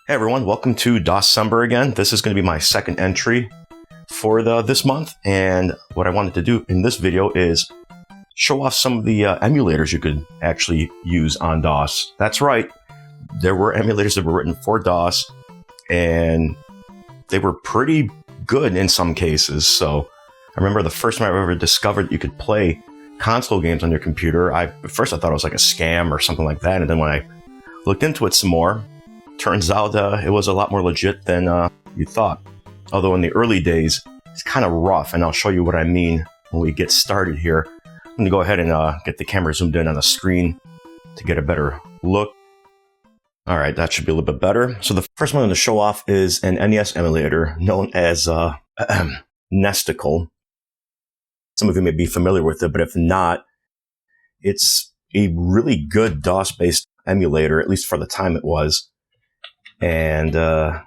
Hey everyone, welcome to DOScember again. This is going to be my second entry for this month, and what I wanted to do in this video is show off some of the emulators you could actually use on DOS. That's right, there were emulators that were written for DOS, and they were pretty good in some cases. So I remember the first time I ever discovered you could play console games on your computer. At first I thought it was like a scam or something like that, and then when I looked into it some more, turns out it was a lot more legit than you thought. Although in the early days, it's kind of rough, and I'll show you what I mean when we get started here. I'm going to go ahead and get the camera zoomed in on the screen to get a better look. All right, that should be a little bit better. So the first one I'm going to show off is an NES emulator known as NESticle. Some of you may be familiar with it, but if not, it's a really good DOS-based emulator, at least for the time it was. And the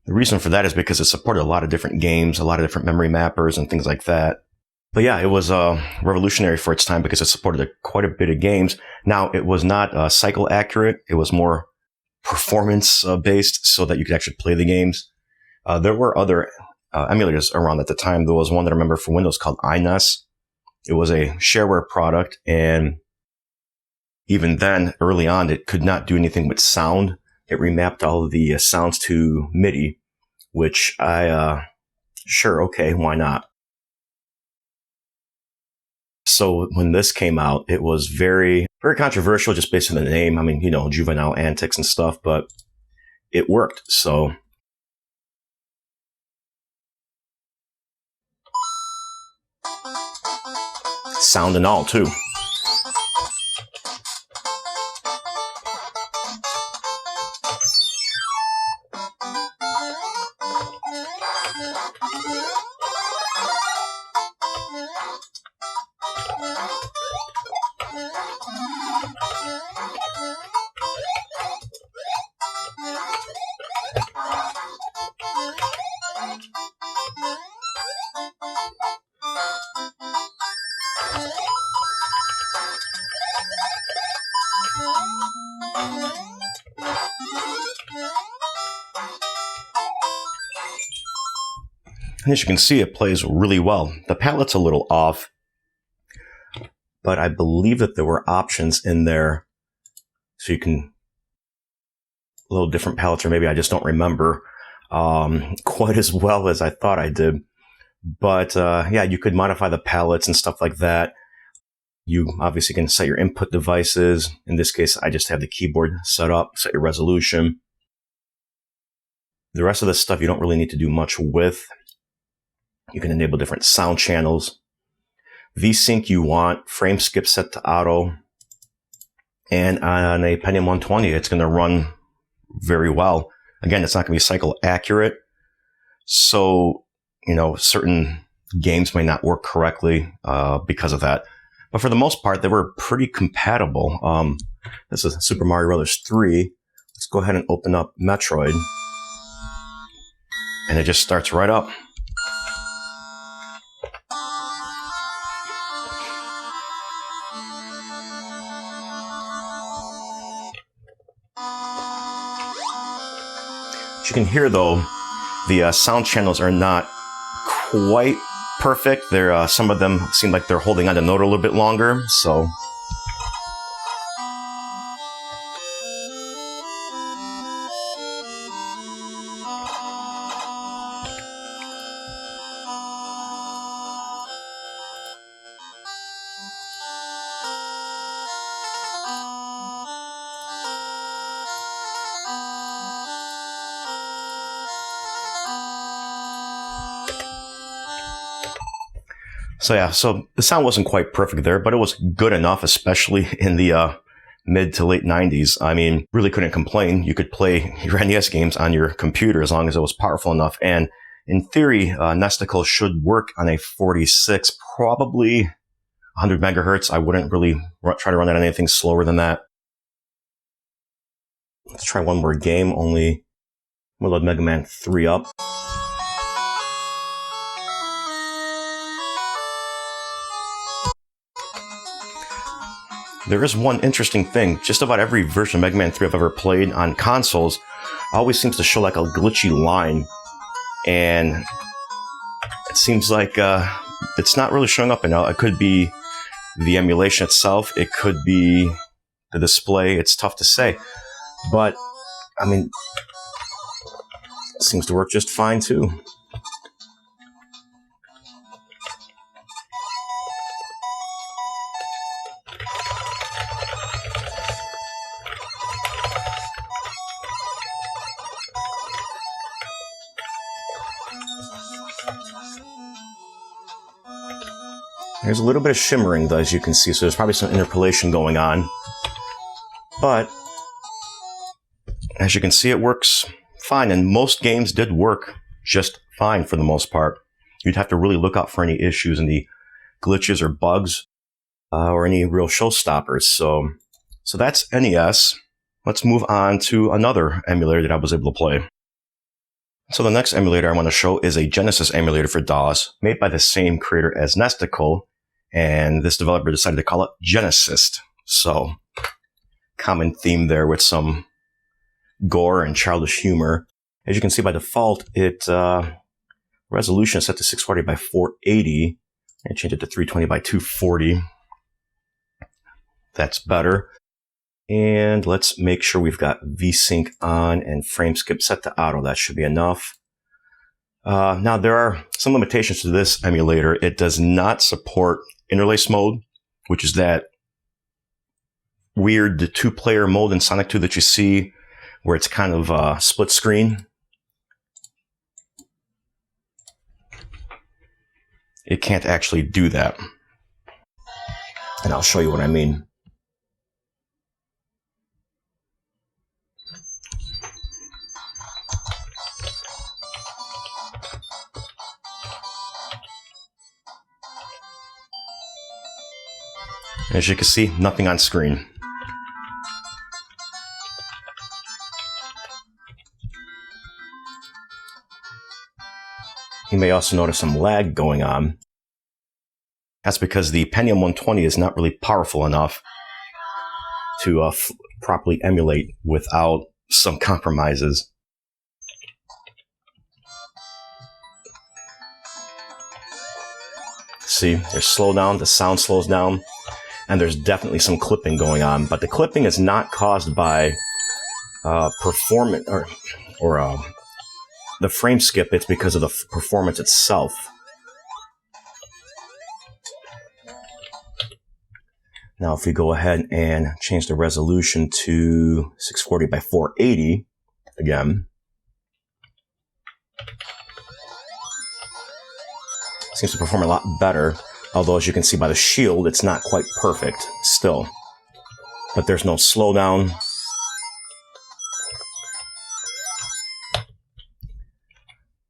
reason for that is because it supported a lot of different games, a lot of different memory mappers and things like that. But yeah, it was revolutionary for its time because it supported quite a bit of games. Now, it was not cycle accurate. It was more performance based so that you could actually play the games. There were other emulators around at the time. There was one that I remember for Windows called iNES. It was a shareware product, and even then, early on, it could not do anything with sound. It remapped all of the sounds to MIDI, which sure, okay, why not? So when this came out, it was very, very controversial just based on the name. I mean, you know, juvenile antics and stuff, but it worked, so. Sound and all, too. And as you can see, it plays really well. The palette's a little off, but I believe that there were options in there so you can, a little different palettes, or maybe I just don't remember quite as well as I thought I did. But yeah, you could modify the palettes and stuff like that. You obviously can set your input devices. In this case, I just have the keyboard set up, set your resolution. The rest of this stuff you don't really need to do much with. You can enable different sound channels. VSync you want, frame skip set to auto. And on a Pentium 120, it's going to run very well. Again, it's not going to be cycle accurate. So, you know, certain games may not work correctly because of that. But for the most part, they were pretty compatible. This is Super Mario Bros. 3. Let's go ahead and open up Metroid. And it just starts right up. As you can hear, though, the sound channels are not quite perfect. They're some of them seem like they're holding on the note a little bit longer, so. So yeah, so the sound wasn't quite perfect there, but it was good enough, especially in the mid to late 90s. I mean, really couldn't complain. You could play your NES games on your computer as long as it was powerful enough. And in theory, NESticle should work on a 46, probably 100 megahertz. I wouldn't really try to run it on anything slower than that. Let's try one more game, only we'll load Mega Man 3 up. there is one interesting thing. Just about every version of Mega Man 3 I've ever played on consoles always seems to show like a glitchy line. And it seems like it's not really showing up now. It could be the emulation itself. It could be the display. It's tough to say. But, I mean, it seems to work just fine too. There's a little bit of shimmering, though, as you can see, so there's probably some interpolation going on. But, as you can see, it works fine, and most games did work just fine for the most part. You'd have to really look out for any issues, any glitches or bugs, or any real showstoppers. So that's NES. Let's move on to another emulator that I was able to play. So the next emulator I want to show is a Genecyst emulator for DOS, made by the same creator as NESticle, and this developer decided to call it Genecyst. So, common theme there with some gore and childish humor. As you can see by default, resolution is set to 640 by 480, and change it to 320 by 240. That's better. And let's make sure we've got VSync on and frame skip set to auto. That should be enough. Now, there are some limitations to this emulator. It does not support interlace mode, which is that weird two-player mode in Sonic 2 that you see where it's kind of split screen. It can't actually do that. And I'll show you what I mean. As you can see, nothing on screen. You may also notice some lag going on. That's because the Pentium 120 is not really powerful enough to properly emulate without some compromises. See, there's slowdown, the sound slows down. And there's definitely some clipping going on, but the clipping is not caused by performance or the frame skip. It's because of the performance itself. Now, if we go ahead and change the resolution to 640 by 480 again, it seems to perform a lot better. Although, as you can see by the shield, it's not quite perfect still. But there's no slowdown.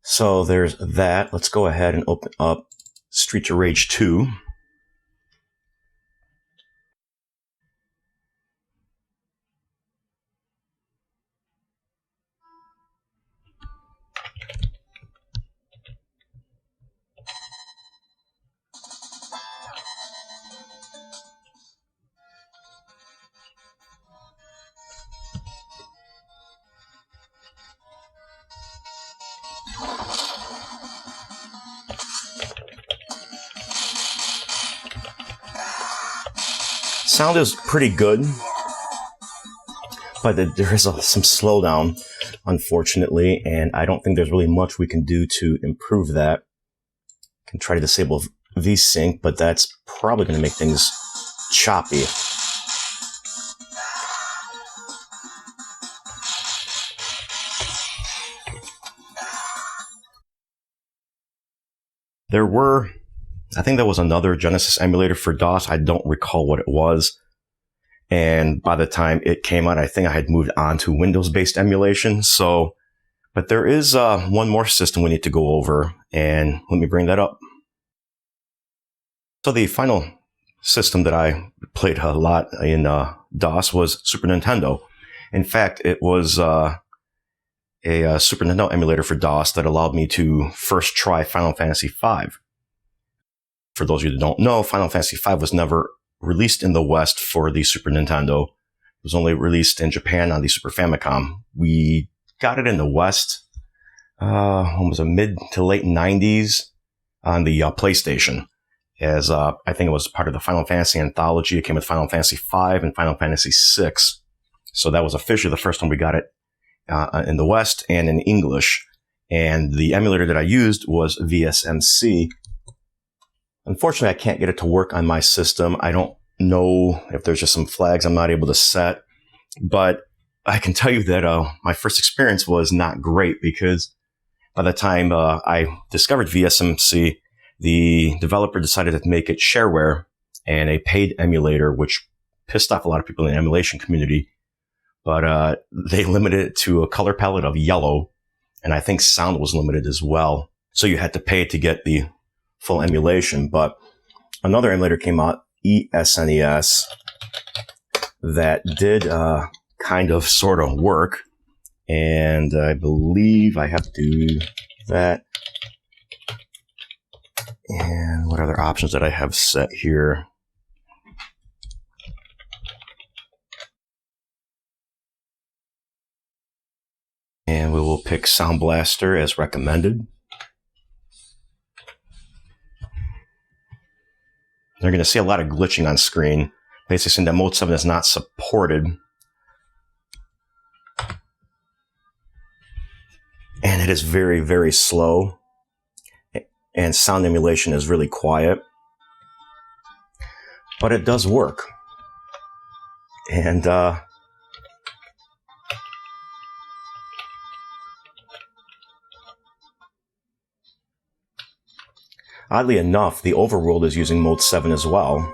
So there's that. Let's go ahead and open up Streets of Rage 2. Sound is pretty good, but there is some slowdown, unfortunately, and I don't think there's really much we can do to improve that. Can try to disable VSync, but that's probably going to make things choppy. I think there was another Genecyst emulator for DOS. I don't recall what it was. And by the time it came out, I think I had moved on to Windows-based emulation. But there is one more system we need to go over, and let me bring that up. So the final system that I played a lot in DOS was Super Nintendo. In fact, it was a Super Nintendo emulator for DOS that allowed me to first try Final Fantasy V. For those of you that don't know, Final Fantasy V was never released in the West for the Super Nintendo. It was only released in Japan on the Super Famicom. We got it in the West, when was it, mid to late 90s on the PlayStation. As I think it was part of the Final Fantasy anthology. It came with Final Fantasy V and Final Fantasy VI. So that was officially the first time we got it in the West and in English. And the emulator that I used was VSMC. Unfortunately, I can't get it to work on my system. I don't know if there's just some flags I'm not able to set. But I can tell you that my first experience was not great, because by the time I discovered VSMC, the developer decided to make it shareware and a paid emulator, which pissed off a lot of people in the emulation community. But they limited it to a color palette of yellow, and I think sound was limited as well. So you had to pay to get the full emulation. But another emulator came out, ESNES, that did kind of sort of work. And I believe I have to do that. And what other options that I have set here? And we will pick Sound Blaster as recommended. They're going to see a lot of glitching on screen, basically saying that Mode 7 is not supported. And it is very, very slow. And sound emulation is really quiet. But it does work. And oddly enough, the overworld is using Mode 7 as well.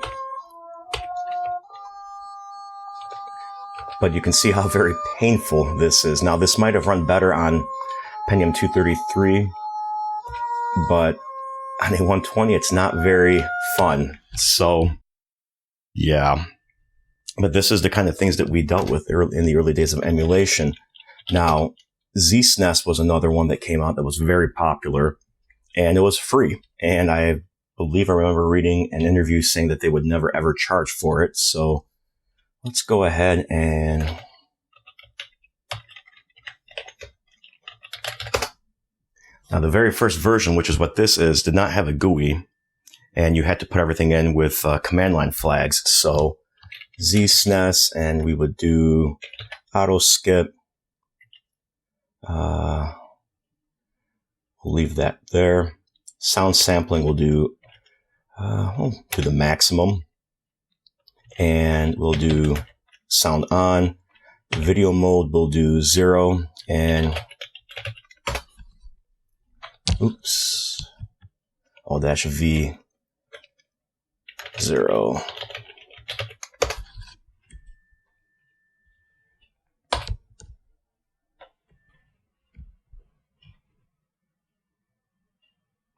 But you can see how very painful this is. Now, this might have run better on Pentium 233, but on a 120, it's not very fun. So, yeah. But this is the kind of things that we dealt with in the early days of emulation. Now, ZSNES was another one that came out that was very popular, and it was free. And I believe I remember reading an interview saying that they would never ever charge for it. So let's go ahead and now the very first version, which is what this is, did not have a GUI, and you had to put everything in with command line flags. So ZSNES, and we would do auto skip. We'll leave that there. Sound sampling we'll do to the maximum. And we'll do sound on. Video mode we'll do 0. And oops. -V 0.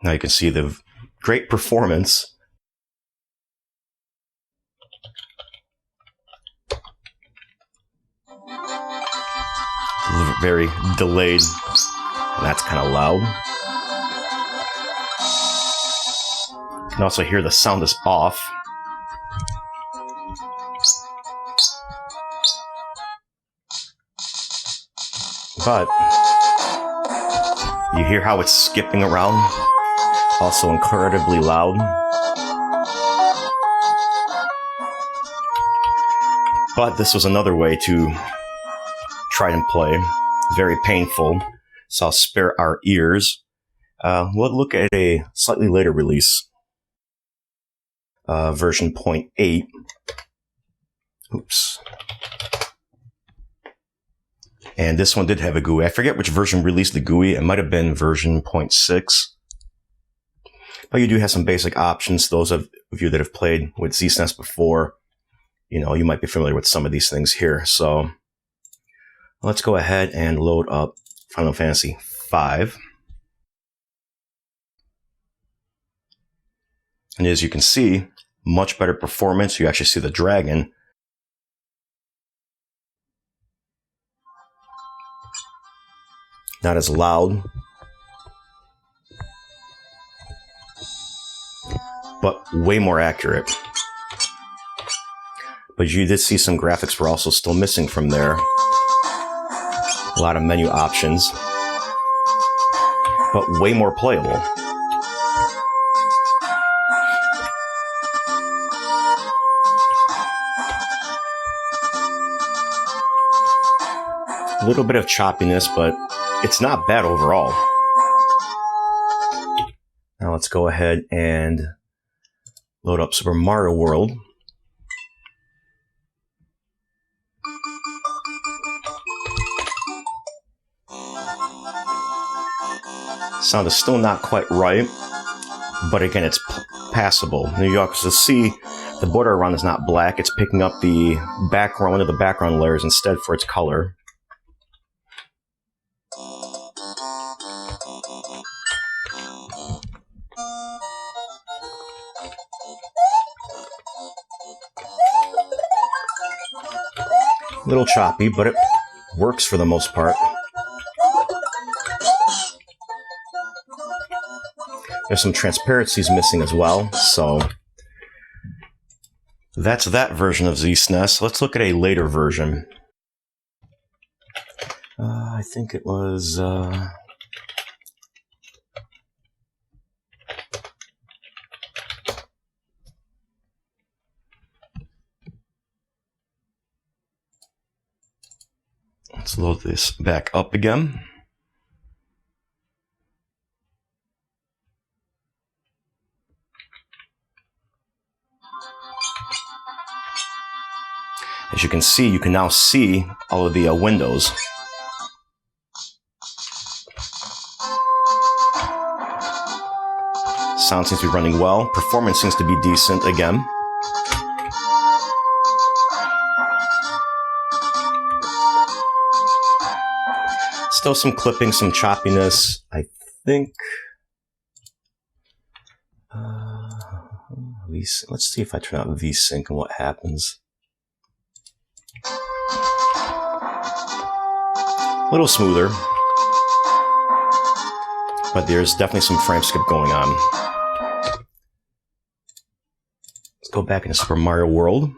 Now you can see the great performance. Very delayed. And that's kind of loud. You can also hear the sound is off. But you hear how it's skipping around. Also incredibly loud. But this was another way to try and play. Very painful. So I'll spare our ears. We'll look at a slightly later release. Version 0.8. Oops. And this one did have a GUI. I forget which version released the GUI. It might have been version 0.6. But you do have some basic options. Those of you that have played with ZSNES before, you might be familiar with some of these things here. So let's go ahead and load up Final Fantasy V. And as you can see, much better performance. You actually see the dragon. Not as loud, but way more accurate. But you did see some graphics were also still missing from there. A lot of menu options, but way more playable. A little bit of choppiness, but it's not bad overall. Now let's go ahead and load up Super Mario World. Sound is still not quite right, but again, it's passable. Now you also see the border around is not black. It's picking up the background, one of the background layers instead for its color. A little choppy, but it works for the most part. There's some transparencies missing as well, so that's that version of ZSNES. Let's look at a later version. I think it was... Let's load this back up again. As you can see, you can now see all of the windows. Sound seems to be running well. Performance seems to be decent again. Still some clipping, some choppiness, I think. Let's see if I turn out VSync and what happens. A little smoother, but there's definitely some frame skip going on. Let's go back into Super Mario World.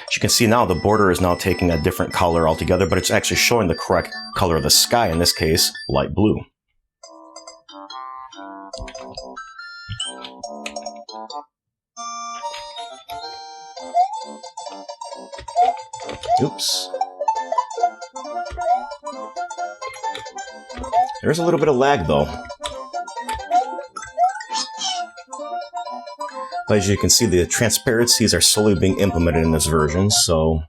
As you can see now, the border is now taking a different color altogether, but it's actually showing the correct color of the sky, in this case, light blue. Oops. There's a little bit of lag, though. But as you can see, the transparencies are slowly being implemented in this version, so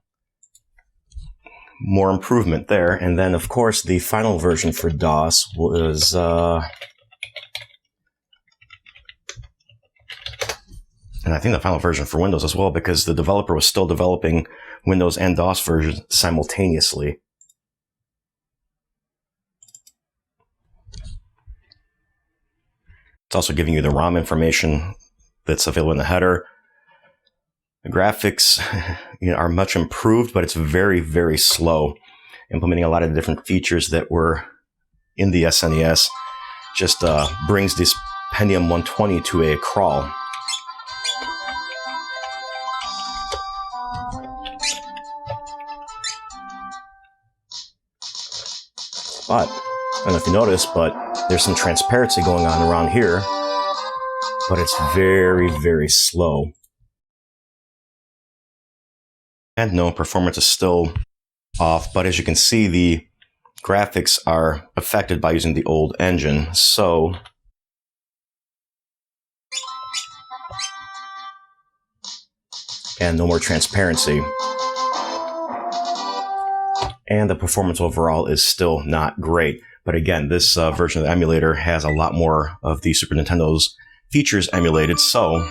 more improvement there. And then, of course, the final version for DOS was... and I think the final version for Windows as well, because the developer was still developing Windows and DOS versions simultaneously. It's also giving you the ROM information that's available in the header. The graphics are much improved, but it's very, very slow. Implementing a lot of the different features that were in the SNES just brings this Pentium 120 to a crawl. But, I don't know if you noticed, but there's some transparency going on around here. But it's very, very slow. And no, performance is still off, but as you can see, the graphics are affected by using the old engine, so and no more transparency. And the performance overall is still not great. But again, this version of the emulator has a lot more of the Super Nintendo's features emulated, so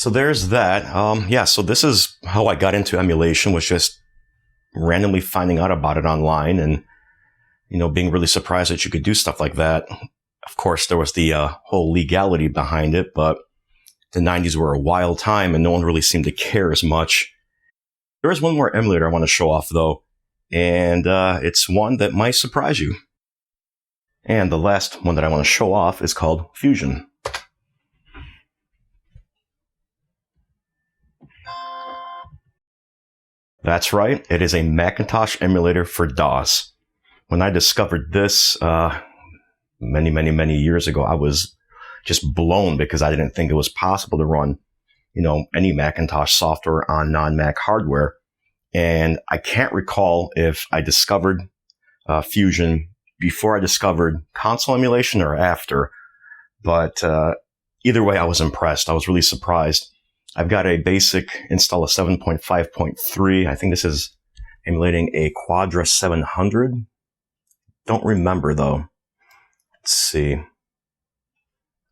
there's that. Yeah, so this is how I got into emulation, was just randomly finding out about it online and, being really surprised that you could do stuff like that. Of course, there was the whole legality behind it, but the 90s were a wild time and no one really seemed to care as much. There is one more emulator I want to show off, though, and it's one that might surprise you. And the last one that I want to show off is called Fusion. That's right, it is a Macintosh emulator for DOS. When I discovered this many years ago, I was just blown because I didn't think it was possible to run, any Macintosh software on non-Mac hardware. And I can't recall if I discovered Fusion before I discovered console emulation or after, but either way, I was impressed. I was really surprised. I've got a basic install of 7.5.3. I think this is emulating a Quadra 700. Don't remember though. Let's see.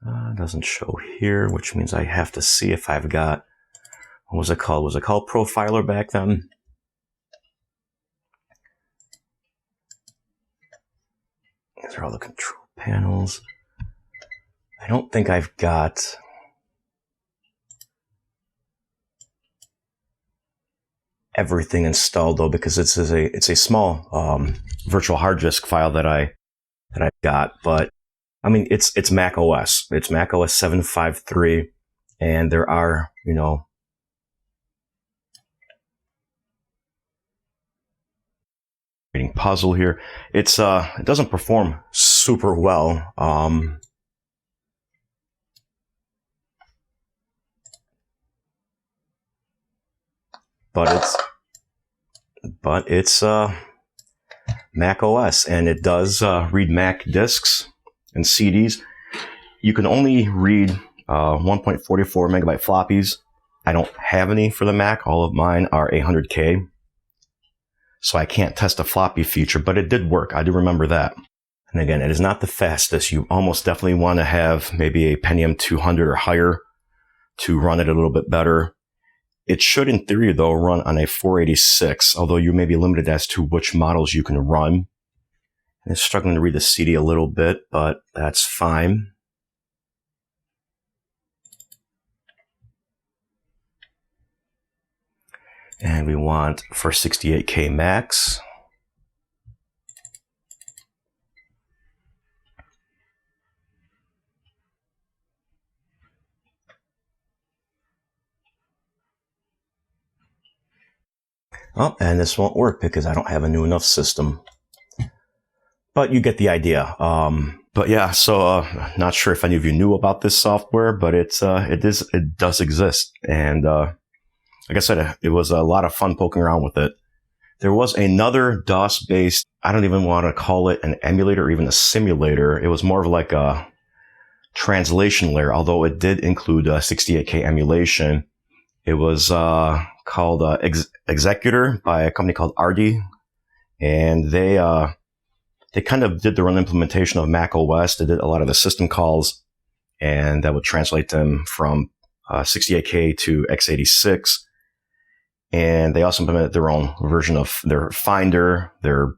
It doesn't show here, which means I have to see if I've got, what was it called? Was it called Profiler back then? These are all the control panels. I don't think I've got everything installed though, because it's a small virtual hard disk file that I've got. But I mean, it's Mac OS. It's Mac OS 7.5.3, and there are reading puzzle here. It doesn't perform super well. But it's Mac OS, and it does read Mac disks and CDs. You can only read 1.44 megabyte floppies. I don't have any for the Mac. All of mine are 800K. So I can't test a floppy feature, but it did work. I do remember that. And again, it is not the fastest. You almost definitely want to have maybe a Pentium 200 or higher to run it a little bit better. It should, in theory, though, run on a 486, although you may be limited as to which models you can run. And it's struggling to read the CD a little bit, but that's fine. And we want for 68K max. Oh, and this won't work because I don't have a new enough system. But you get the idea. But yeah, so not sure if any of you knew about this software, but it does exist. And like I said, it was a lot of fun poking around with it. There was another DOS-based, I don't even want to call it an emulator or even a simulator. It was more of like a translation layer, although it did include 68K emulation. It was called Executor by a company called ARDI, and they kind of did their own implementation of Mac OS. They did a lot of the system calls, and that would translate them from 68K to x86. And they also implemented their own version of their Finder, their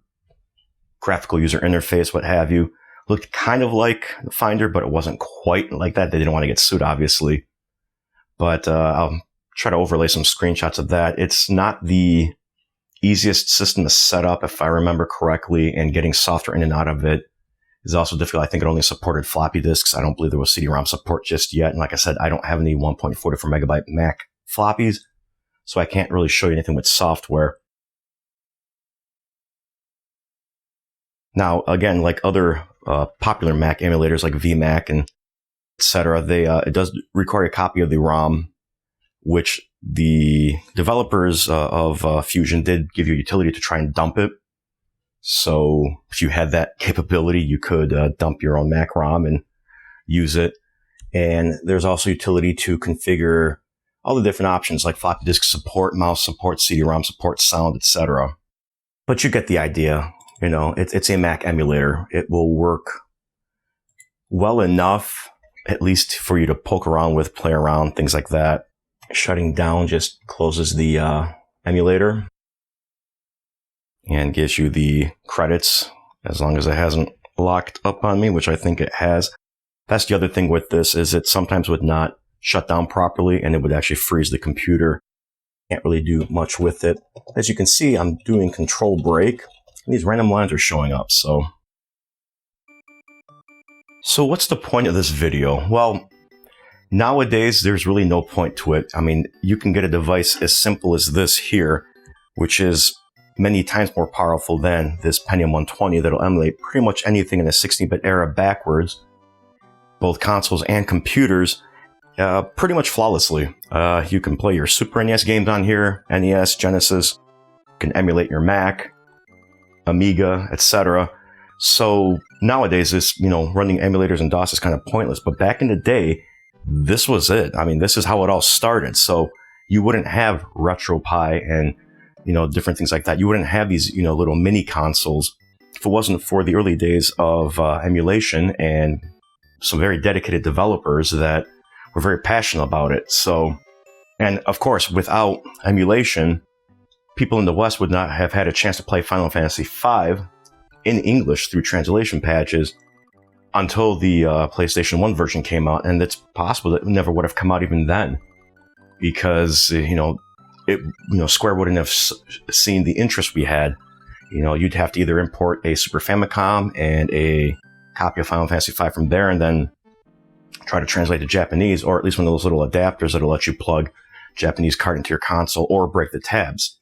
graphical user interface, what have you. Looked kind of like the Finder, but it wasn't quite like that. They didn't want to get sued, obviously. But I'll try to overlay some screenshots of that. It's not the easiest system to set up, if I remember correctly, and getting software in and out of it is also difficult. I think it only supported floppy disks. I don't believe there was CD-ROM support just yet. And like I said, I don't have any 1.44 megabyte Mac floppies, so I can't really show you anything with software. Now, again, like other popular Mac emulators like VMac and etc., it does require a copy of the ROM, which the developers of Fusion did give you a utility to try and dump it. So if you had that capability, you could dump your own Mac ROM and use it. And there's also utility to configure all the different options like floppy disk support, mouse support, CD-ROM support, sound, etc. But you get the idea. It's a Mac emulator. It will work well enough, at least for you to poke around with, play around, things like that. Shutting down just closes the emulator and gives you the credits as long as it hasn't locked up on me, which I think it has. That's the other thing with this, is it sometimes would not shut down properly and it would actually freeze the computer. Can't really do much with it. As you can see, I'm doing control break and these random lines are showing up. So So what's the point of this video? Well, nowadays there's really no point to it. I mean, you can get a device as simple as this here, which is many times more powerful than this Pentium 120 that'll emulate pretty much anything in the 16-bit era backwards, both consoles and computers, pretty much flawlessly. You can play your Super NES games on here, NES, Genecyst, you can emulate your Mac, Amiga, etc. So nowadays, this, running emulators and DOS is kind of pointless. But back in the day, this was it. I mean, this is how it all started. So you wouldn't have RetroPie and, different things like that. You wouldn't have these, little mini consoles if it wasn't for the early days of emulation and some very dedicated developers that were very passionate about it. So, and of course, without emulation, people in the West would not have had a chance to play Final Fantasy V in English through translation patches until the PlayStation 1 version came out. And it's possible that it never would have come out even then, because, Square wouldn't have seen the interest we had. You'd have to either import a Super Famicom and a copy of Final Fantasy V from there and then try to translate to Japanese, or at least one of those little adapters that'll let you plug Japanese card into your console or break the tabs.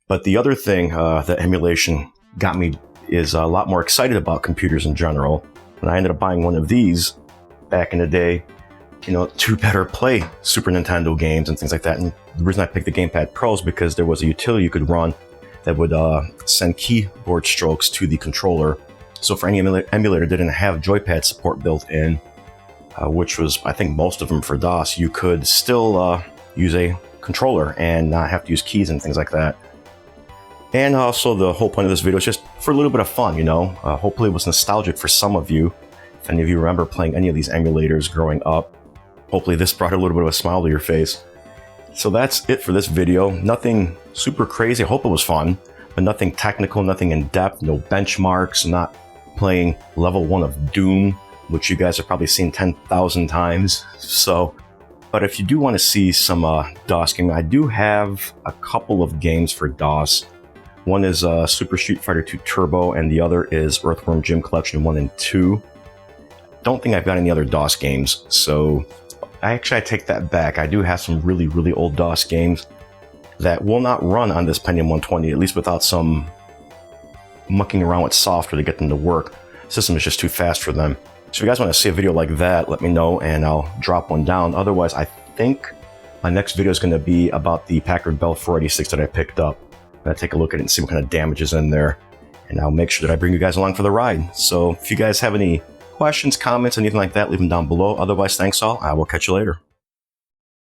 But the other thing that emulation got me is a lot more excited about computers in general. And I ended up buying one of these back in the day, to better play Super Nintendo games and things like that. And the reason I picked the Gamepad Pro is because there was a utility you could run that would send keyboard strokes to the controller. So for any emulator that didn't have joypad support built in, which was, I think, most of them for DOS, you could still use a controller and not have to use keys and things like that. And also the whole point of this video is just for a little bit of fun, hopefully it was nostalgic for some of you. If any of you remember playing any of these emulators growing up, hopefully this brought a little bit of a smile to your face. So that's it for this video. Nothing super crazy. I hope it was fun, but nothing technical, nothing in depth, no benchmarks, not playing level 1 of Doom, which you guys have probably seen 10,000 times. So, but if you do want to see some DOS gaming, I do have a couple of games for DOS. One is Super Street Fighter 2 Turbo, and the other is Earthworm Jim Collection 1 and 2. Don't think I've got any other DOS games, so I take that back. I do have some really, really old DOS games that will not run on this Pentium 120, at least without some mucking around with software to get them to work. The system is just too fast for them. So if you guys want to see a video like that, let me know and I'll drop one down. Otherwise, I think my next video is going to be about the Packard Bell 486 that I picked up. I'm going to take a look at it and see what kind of damage is in there. And I'll make sure that I bring you guys along for the ride. So if you guys have any questions, comments, anything like that, leave them down below. Otherwise, thanks all. I will catch you later.